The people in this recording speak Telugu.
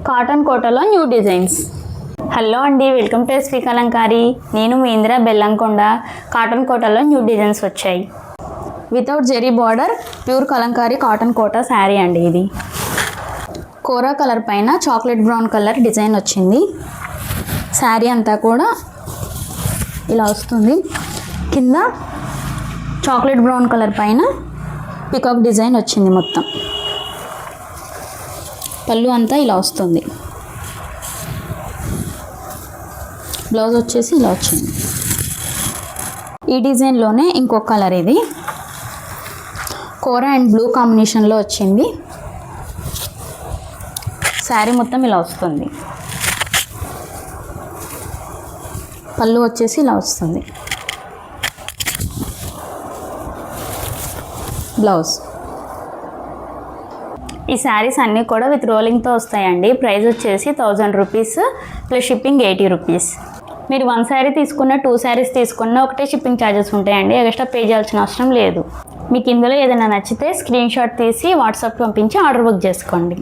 కాటన్ కోటలో న్యూ డిజైన్స్. హలో అండి, వెల్కమ్ టు ఎస్వి కలంకారీ. నేను మీ ఇందిరా బెల్లంకొండ. కాటన్ కోటలో న్యూ డిజైన్స్ వచ్చాయి. Without zari border pure Kalamkari cotton Kota sari అండి. ఇది కోరా కలర్ పైన చాక్లెట్ బ్రౌన్ కలర్ డిజైన్ వచ్చింది. శారీ అంతా కూడా ఇలా వస్తుంది. కింద చాక్లెట్ బ్రౌన్ కలర్ పైన పికాక్ డిజైన్ వచ్చింది. మొత్తం పళ్ళు అంతా ఇలా వస్తుంది. బ్లౌజ్ వచ్చేసి ఇలా వచ్చింది. ఈ డిజైన్లోనే ఇంకొక కలర్, ఇది కోరా అండ్ బ్లూ కాంబినేషన్లో వచ్చింది. శారీ మొత్తం ఇలా వస్తుంది. పళ్ళు వచ్చేసి ఇలా వస్తుంది. బ్లౌజ్. ఈ శారీస్ అన్నీ కూడా విత్ రోలింగ్తో వస్తాయండి. ప్రైస్ వచ్చేసి 1000 రూపీస్ ప్లస్ షిప్పింగ్ 80 రూపీస్. మీరు 1 శారీ తీసుకున్న 2 శారీస్ తీసుకున్న ఒకటే షిప్పింగ్ ఛార్జెస్ ఉంటాయండి. ఎక్స్ట్రా పే చేయాల్సిన అవసరం లేదు. మీకు ఇందులో ఏదైనా నచ్చితే స్క్రీన్ షాట్ తీసి వాట్సాప్ పంపించి ఆర్డర్ బుక్ చేసుకోండి.